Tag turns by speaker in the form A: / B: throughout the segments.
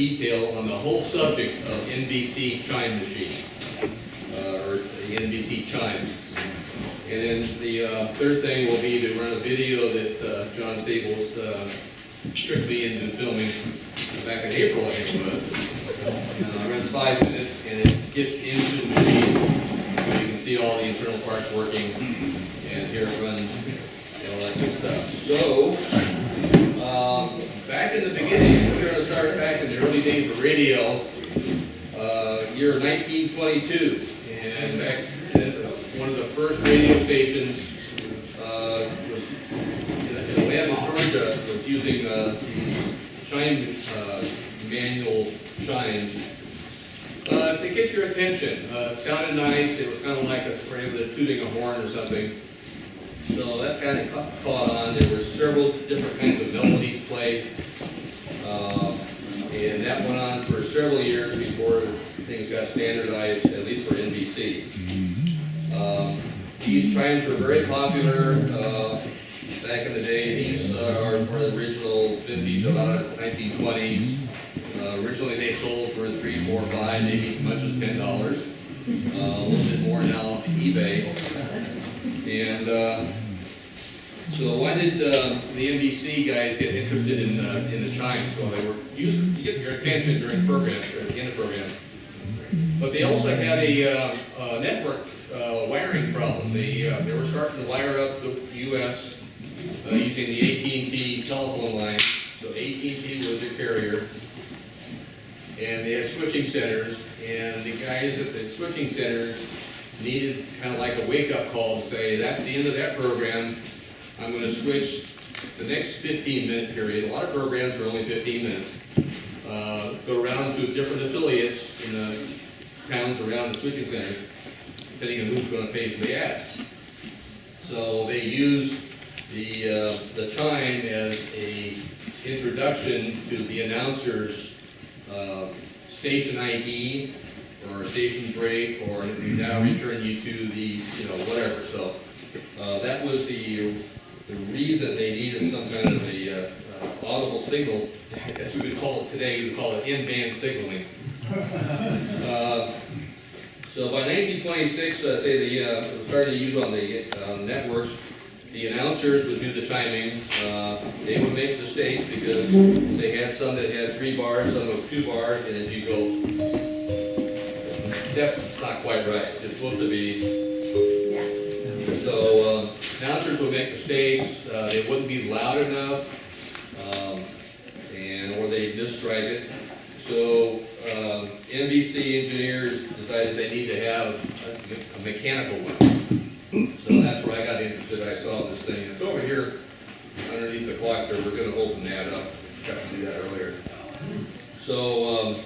A: detail on the whole subject of NBC chime machine, or the NBC chimes. And then the third thing will be to run a video that John Staples strictly has been filming back in April, I think it was. It runs 5 minutes, and it's gets into the machine. So you can see all the internal parts working, and here it runs, and all that good stuff. So, back in the beginning, we're going to start back in the early days of radio, year 1922, and back one of the first radio stations was in Atlanta, Georgia, was using these Chimes, manual chimes to get your attention. It sounded nice. It was kind of like a tooting a horn or something. So that kind of caught on. There were several different kinds of melodies played, and that went on for several years before things got standardized, at least for NBC. These chimes were very popular back in the day. These are the original vintage, about 1920s. Originally they sold for $3, $4, $5, maybe as much as $10. A little bit more now on eBay. And so why did the NBC guys get interested in the chimes? Well, they were used to get your attention during programs, or at the end of programs. But they also had a network wiring problem. They were starting to wire up the U.S. Using the AT&T telephone line. So AT&T was their carrier. And they had switching centers, and the guys at the switching centers needed kind of like a wake-up call to say, that's the end of that program. I'm going to switch the next 15-minute period. A lot of programs are only 15 minutes. Go around to different affiliates in the towns around the switching centers, depending on who's going to pay for the ads. So they used the chime as a introduction to the announcer's station ID or station break, or now return you to the, whatever. So that was the reason they needed some kind of a audible signal. I guess we would call it today, we would call it in-band signaling. So by 1926, say they started to use on the networks, the announcers would do the chiming. They would make mistakes because they had some that had 3 bars, some with 2 bars, and as you go, that's not quite right. It's supposed to be. So announcers would make mistakes. They wouldn't be loud enough, or they misstrike it. So NBC engineers decided they need to have a mechanical one. So that's where I got interested. I saw this thing. It's over here underneath the clock there. We're going to open that up. Got to do that earlier. So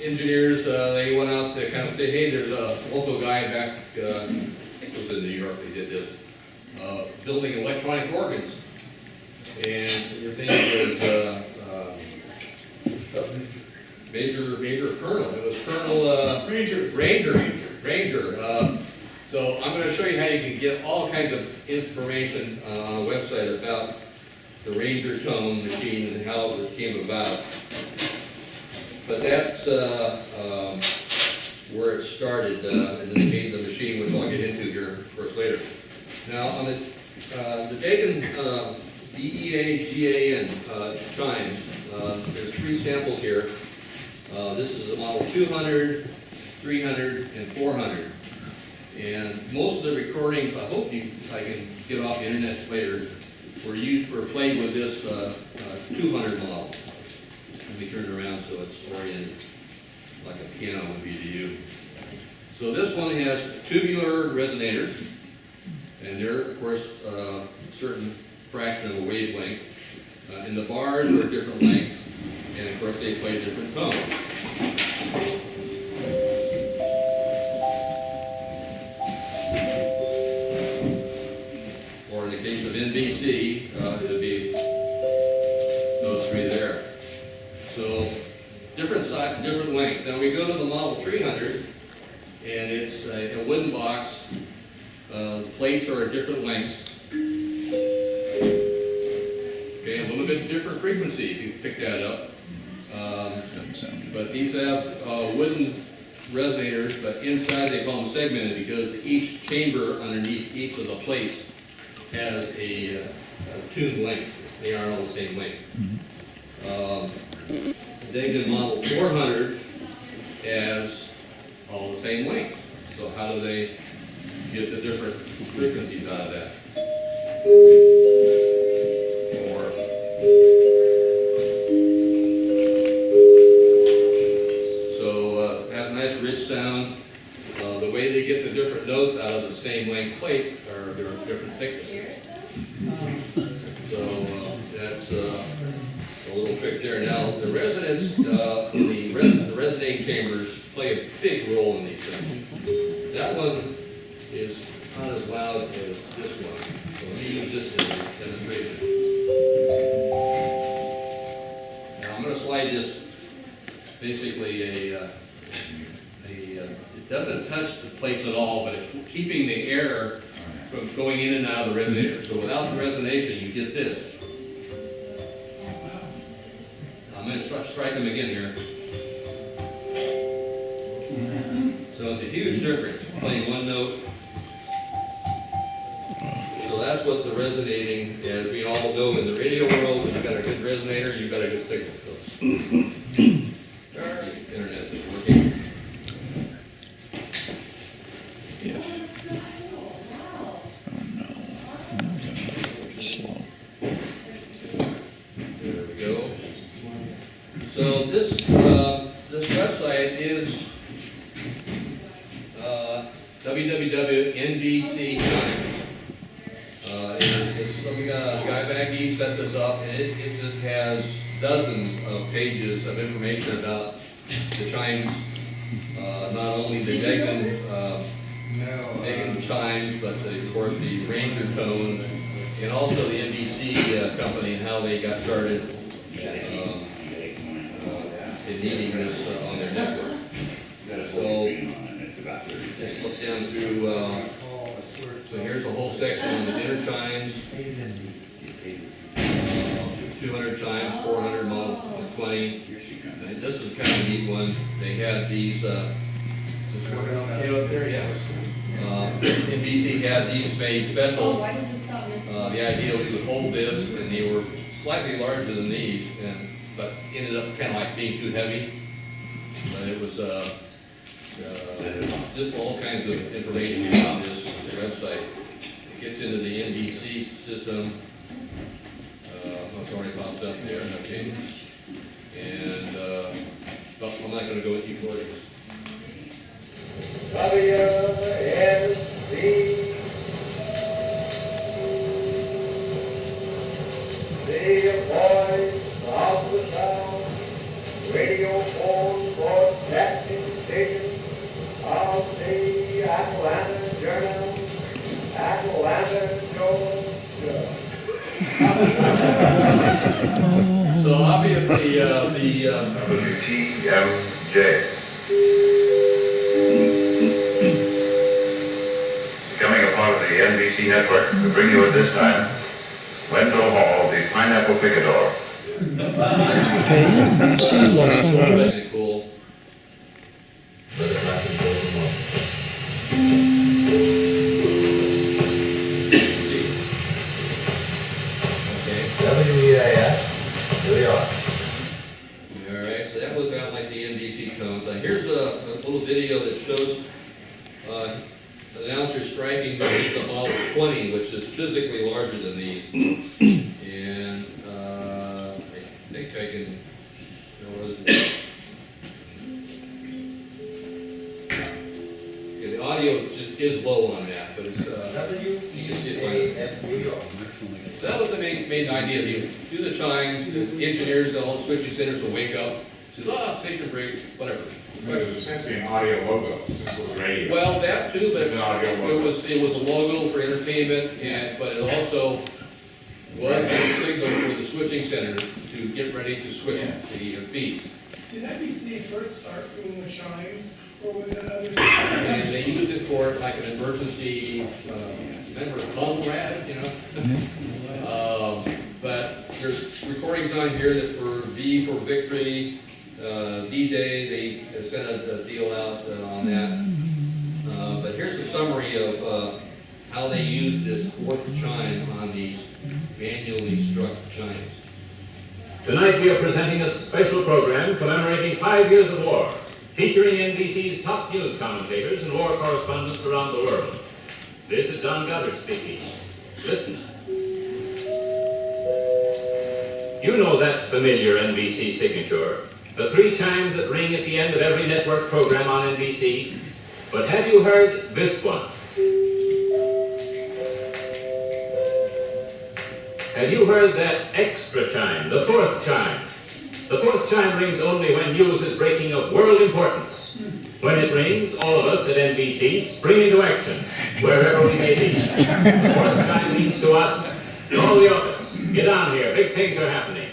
A: engineers, they went out to kind of say, hey, there's a local guy back, I think it was in New York they did this, building electronic organs. And his name was Major Colonel. It was Colonel Ranger. So I'm going to show you how you can get all kinds of information on a website about the Ranger tone machine and how it came about. But that's where it started, and then they made the machine, which I'll get into here, of course, later. Now, on the Dagan DEAGAN chimes, there's 3 samples here. This is the model 200, 300, and 400. And most of the recordings, I hope I can get off the internet later, were played with this 200 model. Let me turn it around so it's oriented like a piano would be to you. So this one has tubular resonators, and they're, of course, a certain fraction of a wavelength. And the bars are different lengths, and of course they play different tones. Or in the case of NBC, it would be those 3 there. So different lengths. Now we go to the model 300, and it's a wooden box. The plates are at different lengths. Okay, a little bit different frequency if you pick that up. But these have wooden resonators, but inside they call them segmented because each chamber underneath each of the plates has a tuned length. They aren't all the same length. Dagan model 400 has all the same length. So how do they get the different frequencies out of that? Or has a nice rich sound. The way they get the different notes out of the same length plates are they're different thicknesses. So that's a little trick there. Now the resonance, the resonating chambers play a big role in these things. That one is not as loud as this one. So let me use this in the demonstration. Now I'm going to slide this basically it doesn't touch the plates at all, but it's keeping the air from going in and out of the resonator. So without the resonation, you get this. I'm going to strike them again here. So it's a huge difference playing one note. So that's what the resonating, as we all know in the radio world, when you've got a good resonator, you've got a good signal. So the internet is working. There we go. So this website is www.nbc Chimes. We got a guy back east set this up, and it just has dozens of pages of information about the chimes, not only the Megan chimes, but of course the Ranger tone, and also the NBC company and how they got started in needing this on their network. So let's look down through. So here's a whole section on the dinner chimes. 200 chimes, 400 model 20. And this is kind of a neat one. They had these. Up there, yeah. NBC had these made special. The idea was we would hold this, and they were slightly larger than these, but ended up kind of like being too heavy. But it was just all kinds of information on this website. It gets into the NBC system. It's already popped up there. Okay. And but I'm not going to go with recordings.
B: The voice of the sound, radio phone broadcasting station of the Atlanta Journal, Atlanta, Georgia.
A: So obviously
C: WTMJ. Becoming a part of the NBC network, to bring you at this time, Wendell Hall, the Pineapple Picador.
A: very cool.
C: WEAS, New York.
A: Alright, so that was out like the NBC tones. Here's a little video that shows an announcer striking the model 20, which is physically larger than these. And I think I can, the audio just is low on that, but it's, you can see it
B: New York.
A: So that was the main idea. You do the chimes, the engineers, all the switching centers will wake up, say, station break, whatever.
D: But it was essentially an audio logo, this was radio.
A: Well, that too, but
D: It's an audio logo.
A: it was a logo for entertainment, but it also was a signal for the switching center to get ready to switch the feeds.
E: Did NBC first start doing the chimes, or was it others?
A: And they used it for like an emergency, remember bubble wrap, but there's recordings on here that for V for Victory, D-Day, they sent a deal out on that. But here's a summary of how they use this fourth chime on these manually struck chimes.
F: Tonight we are presenting a special program commemorating 5 years of war. featuring NBC's top news commentators and war correspondents around the world. This is Don Goddard speaking. Listen. You know that familiar NBC signature, the 3 chimes that ring at the end of every network program on NBC. But have you heard this one? Have you heard that extra chime, the 4th chime? The 4th chime rings only when news is breaking of world importance. When it rings, all of us at NBC spring into action, wherever we may be. The 4th chime means to us, call the office, get on here, big things are happening.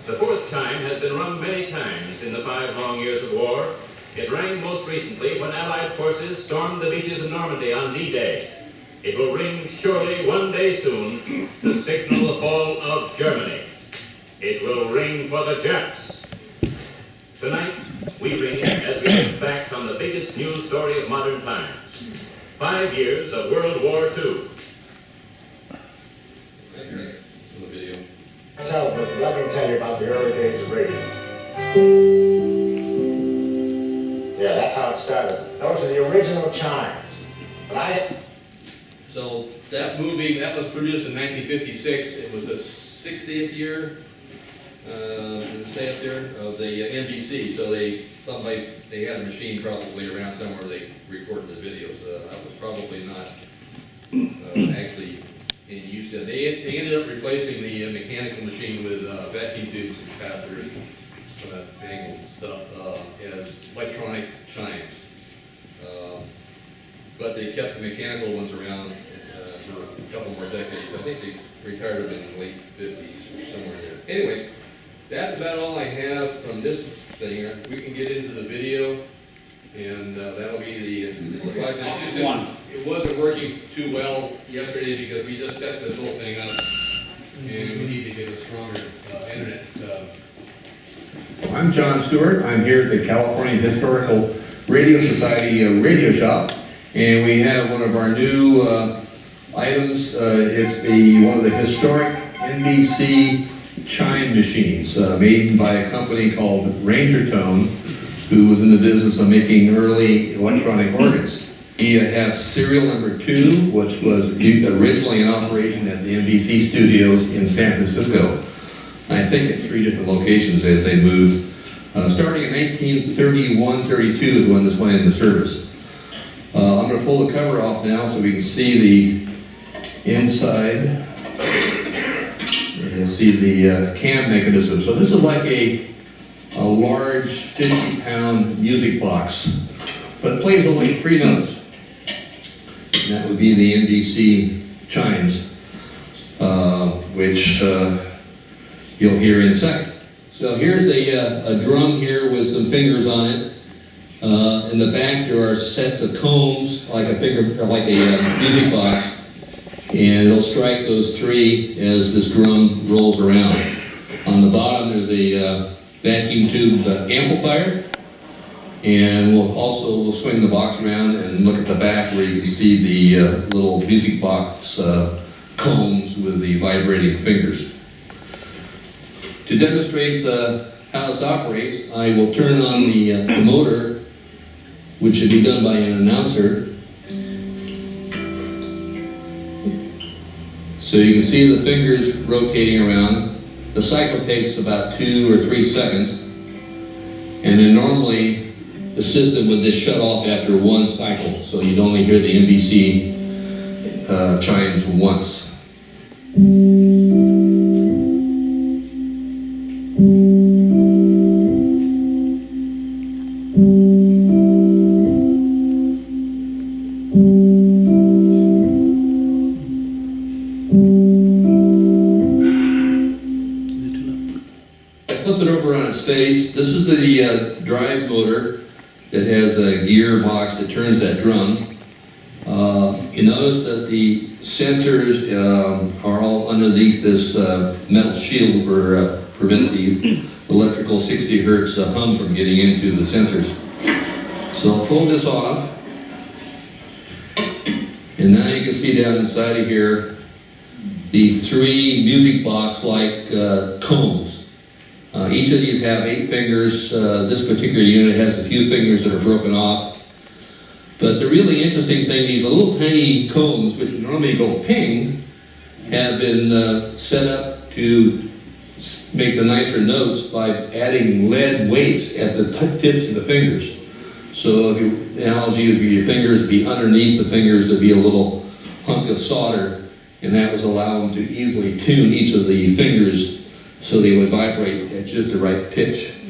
F: The 4th chime has been rung many times in the 5 long years of war. It rang most recently when Allied forces stormed the beaches of Normandy on D-Day. It will ring surely one day soon to signal the fall of Germany. It will ring for the Japs. Tonight, we ring it as we look back on the biggest news story of modern times. 5 years of World War II.
G: So, but let me tell you about the early days of radio. Yeah, that's how it started. Those are the original chimes. But
A: So that movie, that was produced in 1956. It was the 60th year, does it say up there, of the NBC. So they had a machine probably around somewhere they recorded the video. So that was probably not actually in use. They ended up replacing the mechanical machine with vacuum tubes and capacitors, angles and stuff, as electronic chimes. But they kept the mechanical ones around for a couple more decades. I think they retired them in the late 50s or somewhere there. Anyway, that's about all I have from this thing. We can get into the video, and that'll be it's a 5-minute one. It wasn't working too well yesterday because we just set this whole thing up, and we need to get a stronger internet.
H: I'm John Stewart. I'm here at the California Historical Radio Society radio shop, and we have one of our new items. It's one of the historic NBC chime machines made by a company called Ranger Tone, who was in the business of making early electronic organs. We have serial number 2, which was originally in operation at the NBC studios in San Francisco. I think at 3 different locations as they moved. Starting in 1931-32 is when this went into service. I'm going to pull the cover off now so we can see the inside. You'll see the cam mechanism. So this is like a large 50-pound music box, but it plays only 3 notes. And that would be the NBC chimes, which you'll hear in a second. So here's a drum here with some fingers on it. In the back there are sets of combs, like a music box, and it'll strike those 3 as this drum rolls around. On the bottom there's a vacuum tube amplifier, and we'll swing the box around and look at the back where you can see the little music box combs with the vibrating fingers. To demonstrate how this operates, I will turn on the motor, which should be done by an announcer. So you can see the fingers rotating around. The cycle takes about 2 or 3 seconds, and then normally the system would just shut off after 1 cycle, so you'd only hear the NBC chimes once. Face. This is the drive motor that has a gearbox that turns that drum. You notice that the sensors are all underneath this metal shield for prevent the electrical 60 hertz hum from getting into the sensors. So I'll pull this off, and now you can see down inside of here the 3 music box like combs. Each of these have 8 fingers. This particular unit has a few fingers that are broken off. But the really interesting thing, these little tiny combs, which normally go ping, have been set up to make the nicer notes by adding lead weights at the tips of the fingers. So if the analogy is your fingers would be underneath the fingers, there'd be a little hunk of solder, and that was allow them to easily tune each of the fingers so they would vibrate at just the right pitch.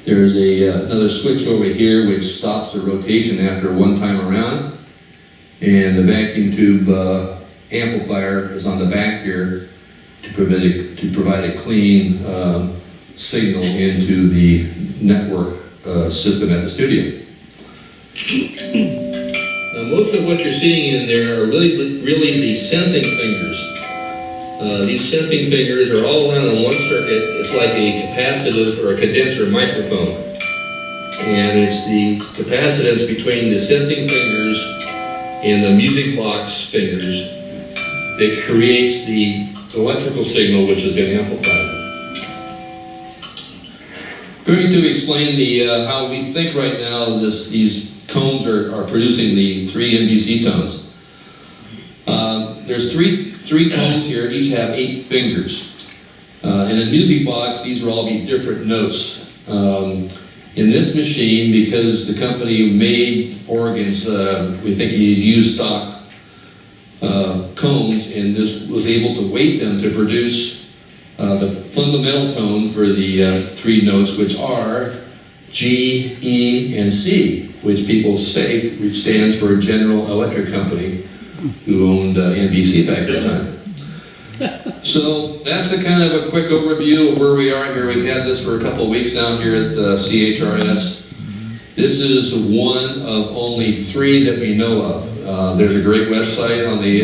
H: There's another switch over here which stops the rotation after one time around, and the vacuum tube amplifier is on the back here to provide a clean signal into the network system at the studio. Now, most of what you're seeing in there are really the sensing fingers. These sensing fingers are all around on one circuit. It's like a capacitive or a condenser microphone. And it's the capacitance between the sensing fingers and the music box fingers that creates the electrical signal which is then amplified. Going to explain how we think right now these combs are producing the 3 NBC tones. There's three combs here, each have 8 fingers. In a music box, these will all be different notes. In this machine, because the company made organs, we think he used stock combs, and this was able to weight them to produce the fundamental tone for the 3 notes, which are G, E, and C, which people say which stands for General Electric Company, who owned NBC back at the time. So that's a kind of a quick overview of where we are here. We've had this for a couple of weeks now here at the CHRS. This is one of only 3 that we know of. There's a great website on the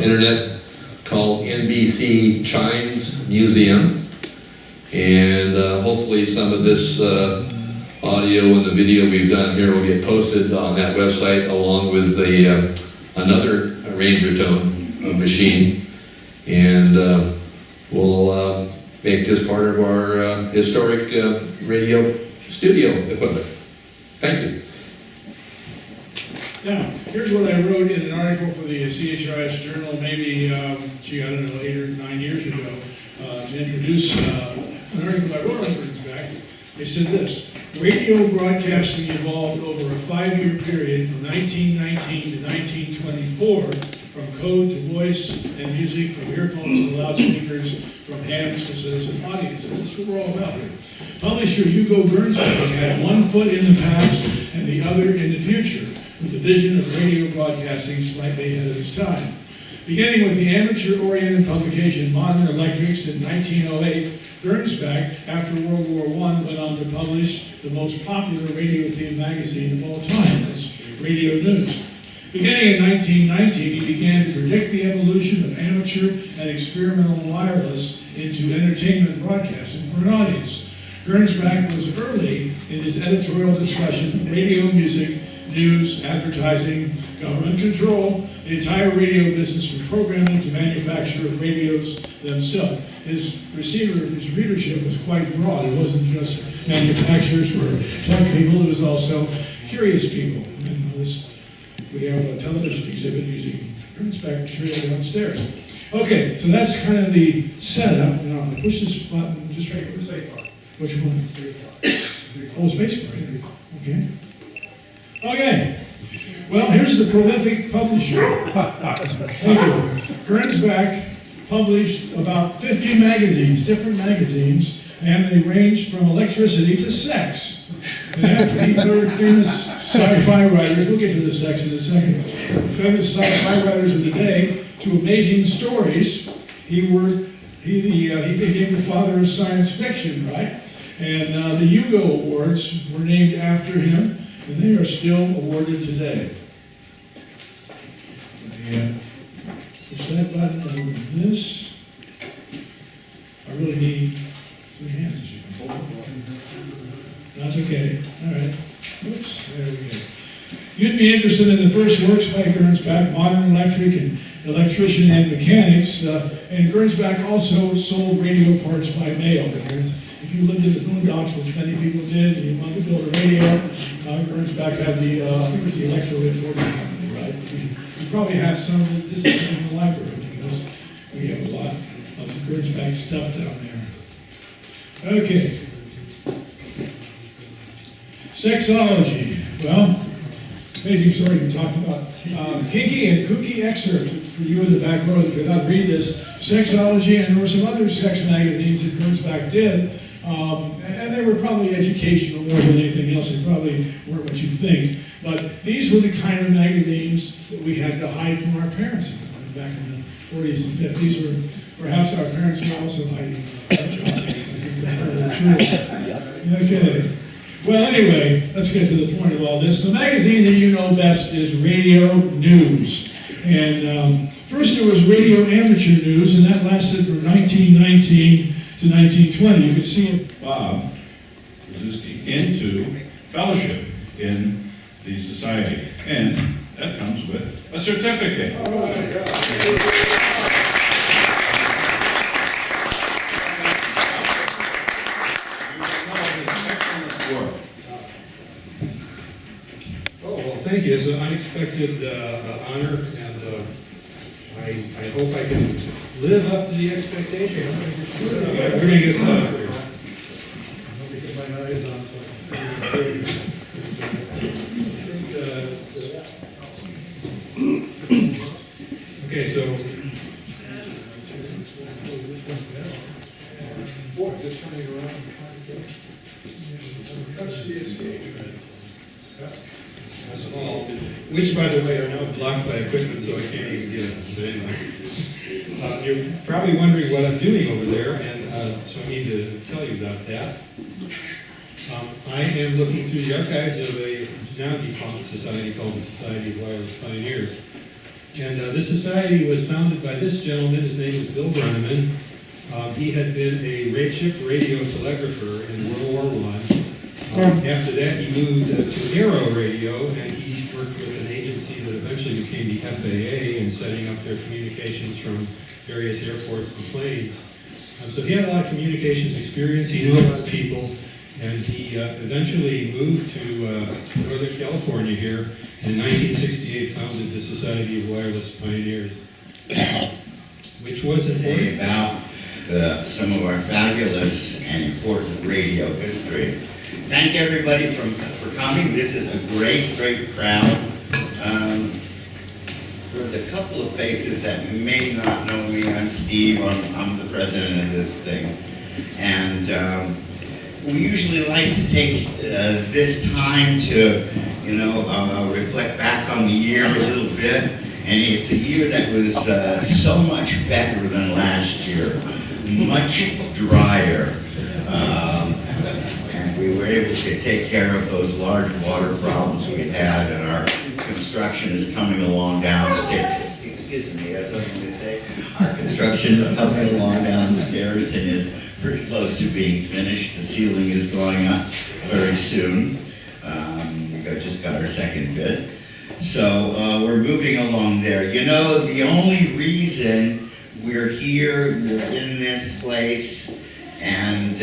H: internet called NBC Chimes Museum, and hopefully some of this audio and the video we've done here will get posted on that website along with another Ranger tone machine, and we'll make this part of our historic radio studio equipment. Thank you.
I: Now, here's what I wrote in an article for the CHRS Journal, maybe, I don't know, 8 or 9 years ago, to introduce an article I wrote on Rydzewski. They said this: radio broadcasting evolved over a 5-year period from 1919 to 1924, from code to voice and music, from earphones to loudspeakers, from hams to citizen audiences. That's what we're all about here. Publisher Hugo Gernsback had one foot in the past and the other in the future, with the vision of radio broadcasting slightly ahead of his time. Beginning with the amateur-oriented publication Modern Electrics in 1908, Gernsback, after World War I, went on to publish the most popular radio-themed magazine of all time, that's Radio News. Beginning in 1919, he began to predict the evolution of amateur and experimental wireless into entertainment broadcasting for an audience. Gernsback was early in his editorial discussion of radio music, news, advertising, government control, the entire radio business from programming to manufacture of radios themselves. His readership was quite broad. It wasn't just manufacturers or tech people, it was also curious people. And we have a television exhibit using Gernsback material downstairs. Okay, so that's kind of the setup. Now, I'm going to push this button just right here. Which one? Oh, space bar. Okay. Okay. Well, here's the prolific publisher. Thank you. Gernsback published about 50 magazines, different magazines, and they ranged from electricity to sex. And after he heard famous sci-fi writers, we'll get to the sex in a second, famous sci-fi writers of the day, to amazing stories, he became the father of science fiction, right? And the Hugo Awards were named after him, and they are still awarded today. Push that button over this. I really need 2 hands. That's okay. All right. Oops. There we go. You'd be interested in the first works by Gernsback, Modern Electric, and electrician and mechanics, and Gernsback also sold radio parts by mail. If you lived in the boondocks, which many people did, and you wanted to build a radio, Gernsback had the, I think it was the electro recording company, right? You probably have some of this in the library, because we have a lot of the Gernsback stuff down there. Okay. Sexology. Well, amazing story we talked about. Kinky and kooky excerpts for you in the back row that could not read this. Sexology, and there were some other sex magazines that Gernsback did, and they were probably educational more than anything else. They probably weren't what you think. But these were the kind of magazines that we had to hide from our parents back in the 40s and 50s, or perhaps our parents were also hiding. Okay. Well, anyway, let's get to the point of all this. The magazine that you know best is Radio News. And first there was Radio Amateur News, and that lasted from 1919 to 1920. You can see
J: Bob Rydzewski into fellowship in the society. And that comes with a certificate.
B: Oh, my God.
K: Oh, well, thank you. It's an unexpected honor, and I hope I can live up to the expectation. We're going to get started. Let me get my eyes on so I can see okay, so boy, just turning around. Touch the escape. That's all. Which, by the way, are now blocked by equipment, so I can't even get it. But anyway. You're probably wondering what I'm doing over there, and so I need to tell you about that. I am looking through the archives of a now-defunct society called the Society of Wireless Pioneers. And this society was founded by this gentleman. His name is Bill Brenneman. He had been a ship radio telegrapher in World War I. After that, he moved to Aero Radio, and he worked with an agency that eventually became the FAA in setting up their communications from various airports and planes. So he had a lot of communications experience. He knew a lot of people, and he eventually moved to Northern California here, and in 1968 founded the Society of Wireless Pioneers, which was important.
L: About some of our fabulous and important radio history. Thank everybody for coming. This is a great, great crowd. For the couple of faces that may not know me, I'm Steve. I'm the president of this thing. And we usually like to take this time to, reflect back on the year a little bit. And it's a year that was so much better than last year, much drier. We were able to take care of those large water problems we had, and our construction is coming along downstairs. Excuse me, as I was going to say, our construction is coming along downstairs and is pretty close to being finished. The ceiling is going up very soon. We just got our second bid. So we're moving along there. You know, the only reason we're here, we're in this place, and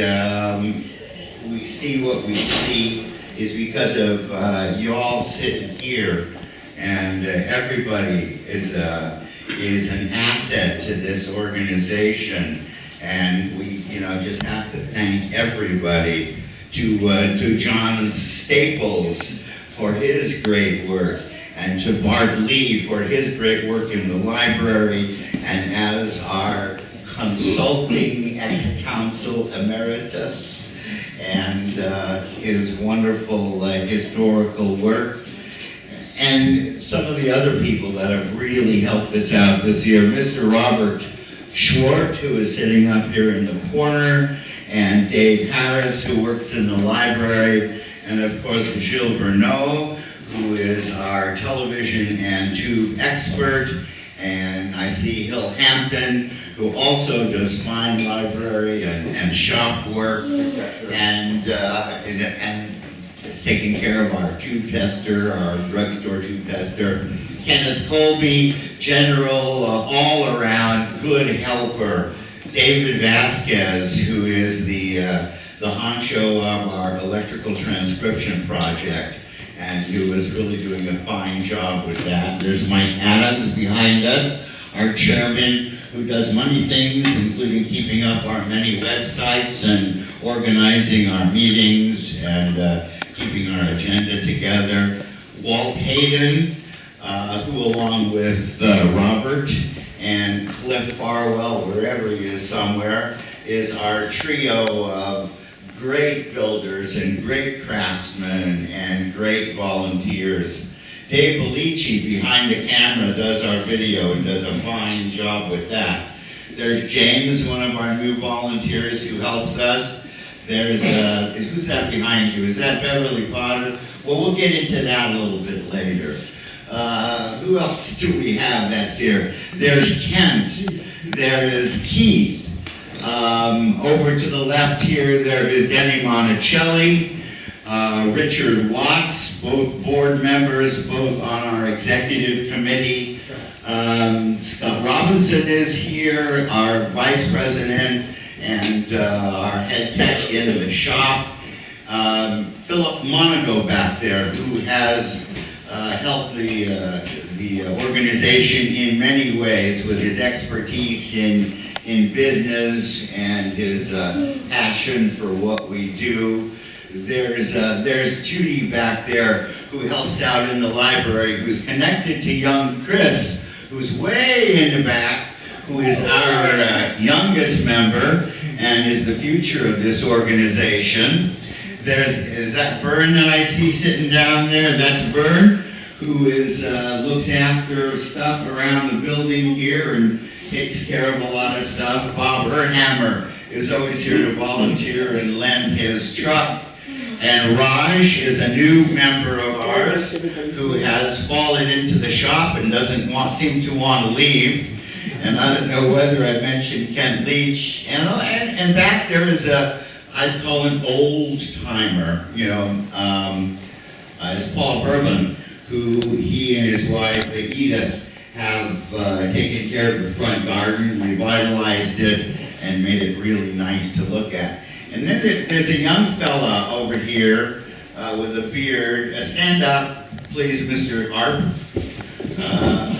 L: we see what we see is because of y'all sitting here, and everybody is an asset to this organization, and we just have to thank everybody, to John Staples for his great work, and to Bart Lee for his great work in the library, and as our consulting ex-counsel emeritus, and his wonderful historical work, and some of the other people that have really helped us out this year. Mr. Robert Schwartz, who is sitting up here in the corner, and Dave Harris, who works in the library, and of course Gilles Verneau, who is our television and tube expert, and I see Hill Hampton, who also does fine library and shop work, and is taking care of our tube tester, our drugstore tube tester. Kenneth Colby, general, all-around good helper. David Vasquez, who is the honcho of our electrical transcription project, and who is really doing a fine job with that. There's Mike Adams behind us, our chairman, who does many things, including keeping up our many websites and organizing our meetings and keeping our agenda together. Walt Hayden, who along with Robert and Cliff Farwell, wherever he is somewhere, is our trio of great builders and great craftsmen and great volunteers. Dave Bellici behind the camera does our video and does a fine job with that. There's James, one of our new volunteers who helps us. There's, who's that behind you? Is that Beverly Potter? Well, we'll get into that a little bit later. Who else do we have that's here? There's Kent. There is Keith. Over to the left here, there is Denny Monticelli, Richard Watts, both board members, both on our executive committee. Scott Robinson is here, our vice president and our head tech in the shop. Philip Monaco back there, who has helped the organization in many ways with his expertise in business and his passion for what we do. There's Judy back there who helps out in the library, who's connected to young Chris, who's way in the back, who is our youngest member and is the future of this organization. Is that Vern that I see sitting down there? That's Vern, who is looks after stuff around the building here and takes care of a lot of stuff. Bob Ernhammer is always here to volunteer and lend his truck. And Raj is a new member of ours who has fallen into the shop and doesn't seem to want to leave. And I don't know whether I mentioned Kent Leach. And back there is I'd call an old timer, is Paul Berman, who he and his wife Edith have taken care of the front garden, revitalized it, and made it really nice to look at. And then there's a young fella over here with a beard. Stand up, please, Mr. Arp,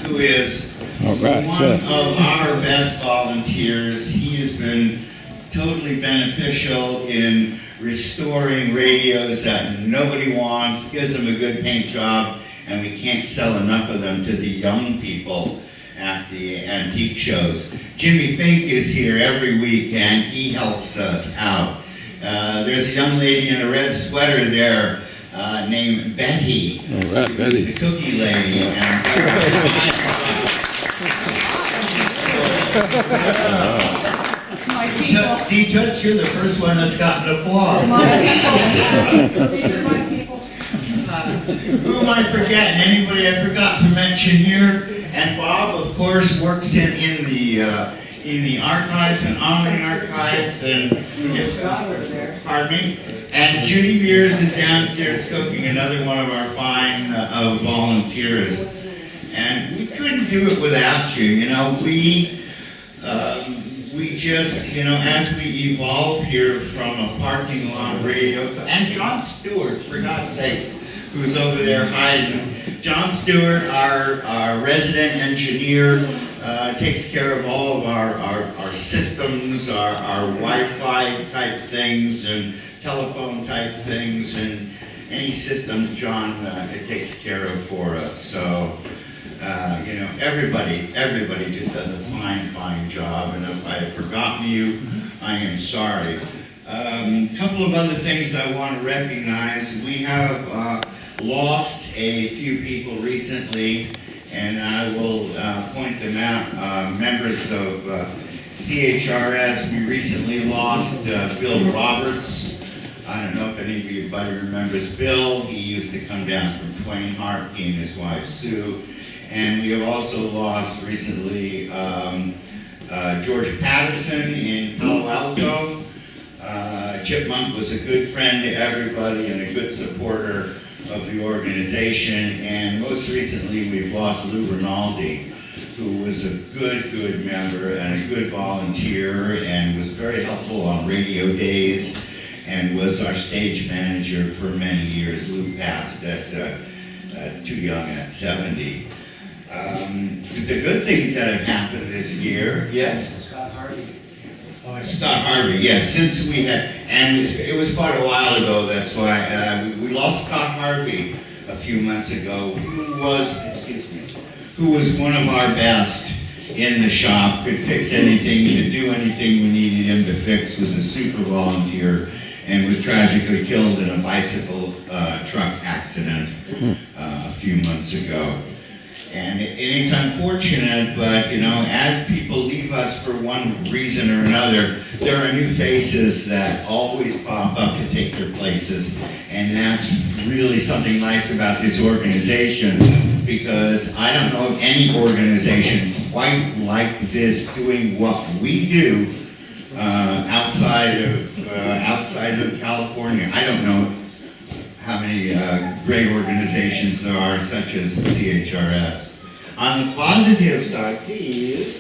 L: who is one of our best volunteers. He has been totally beneficial in restoring radios that nobody wants, gives them a good paint job, and we can't sell enough of them to the young people at the antique shows. Jimmy Fink is here every week, and he helps us out. There's a young lady in a red sweater there named Betty, who's the cookie lady. See, Toots, you're the first one that's gotten applause.
E: These are my people.
L: Who am I forgetting? Anybody I forgot to mention here? And Bob, of course, works in the archives and on the archives. And pardon me. And Judy Mears is downstairs cooking, another one of our fine volunteers. And we couldn't do it without you. We just, as we evolve here from a parking lot radio, and John Stewart, for God's sakes, who's over there hiding. John Stewart, our resident engineer, takes care of all of our systems, our Wi-Fi type things and telephone type things, and any systems John takes care of for us. So, everybody just does a fine job, and if I have forgotten you, I am sorry. A couple of other things I want to recognize. We have lost a few people recently, and I will point them out. Members of CHRS, we recently lost Bill Roberts. I don't know if anybody remembers Bill. He used to come down from Twain Hart, he and his wife Sue. And we have also lost recently George Patterson in Palo Alto. Chipmunk was a good friend to everybody and a good supporter of the organization. And most recently, we've lost Lou Rinaldi, who was a good member and a good volunteer and was very helpful on radio days and was our stage manager for many years. Lou passed at too young at 70. The good things that have happened this year, yes? Scott Harvey, yes, since we had, and it was quite a while ago, that's why, we lost Scott Harvey a few months ago, who was one of our best in the shop, could fix anything, could do anything we needed him to fix, was a super volunteer, and was tragically killed in a bicycle truck accident a few months ago. And it's unfortunate, but you know, as people leave us for one reason or another, there are new faces that always pop up to take their places. And that's really something nice about this organization, because I don't know of any organization quite like this doing what we do outside of California. I don't know how many great organizations there are, such as CHRS. On the positive side, please.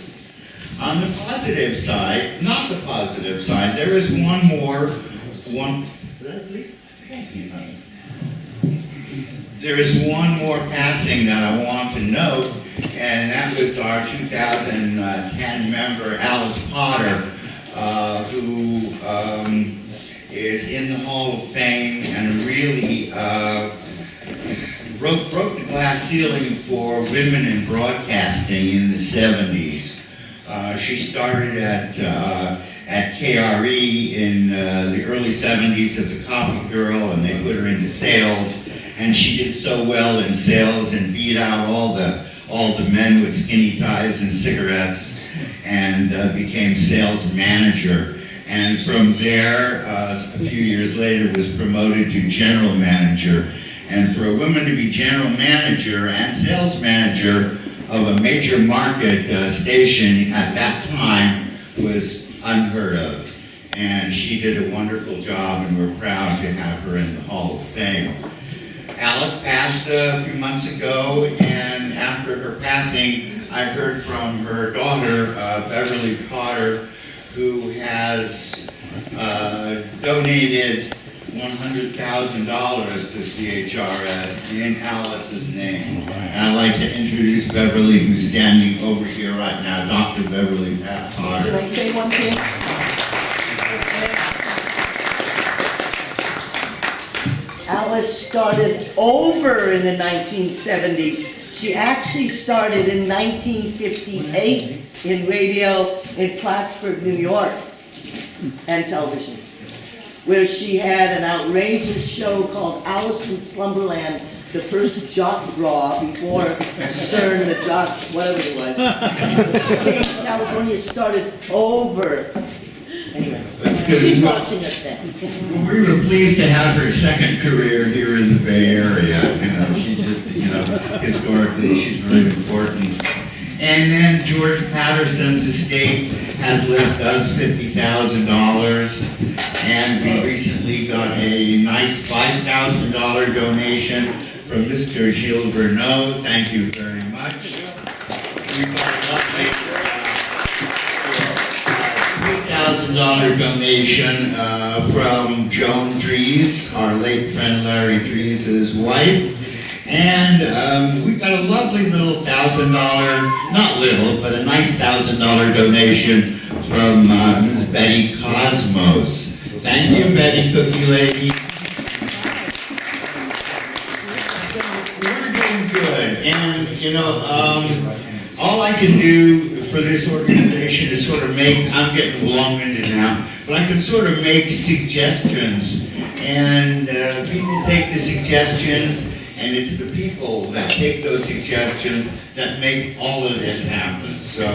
L: On the positive side, not the positive side, there is one more. There is one more passing that I want to note, and that was our 2010 member, Alice Potter, who is in the Hall of Fame and really broke the glass ceiling for women in broadcasting in the 70s. She started at KRE in the early 70s as a copy girl, and they put her into sales, and she did so well in sales and beat out all the men with skinny ties and cigarettes, and became sales manager. And from there, a few years later, was promoted to general manager. And for a woman to be general manager and sales manager of a major market station at that time was unheard of. And she did a wonderful job, and we're proud to have her in the Hall of Fame. Alice passed a few months ago, and after her passing, I heard from her daughter, Beverly Potter, who has donated $100,000 to CHRS in Alice's name. And I'd like to introduce Beverly, who's standing over here right now, Dr. Beverly Potter.
M: Can I say one thing? Alice started over in the 1970s. She actually started in 1958 in radio in Plattsburgh, New York, and television, where she had an outrageous show called Alice in Slumberland, the first jock draw before Stern, the jock, whatever it was. She came to California, started over. Anyway, she's watching us now.
L: We were pleased to have her second career here in the Bay Area. You know, she just, historically, she's very important. And then George Patterson's estate has left us $50,000, and we recently got a nice $5,000 donation from Mr. Gilles Verneau. Thank you very much. We got a $3,000 donation from Joan Dries, our late friend Larry Dries' wife. And we got a lovely little $1,000, not little, but a nice $1,000 donation from Ms. Betty Cosmos. Thank you, Betty Cookie Lady. We're doing good. And, all I can do for this organization is sort of I'm getting long-winded now, but I can sort of make suggestions. And people take the suggestions, and it's the people that take those suggestions that make all of this happen. So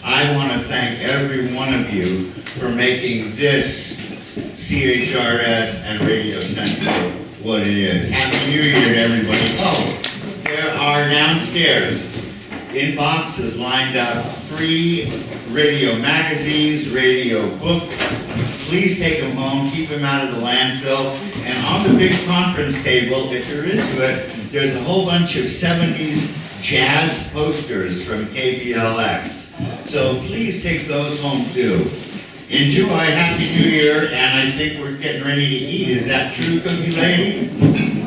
L: I want to thank every one of you for making this CHRS and Radio Central what it is. Happy New Year to everybody. Oh, there are downstairs in boxes lined up free radio magazines, radio books. please take them home, keep them out of the landfill. And on the big conference table, if you're into it, there's a whole bunch of 70s jazz posters from KBLX. So please take those home too. Enjoy, Happy New Year, and I think we're getting ready to eat. Is that true, Cookie Lady?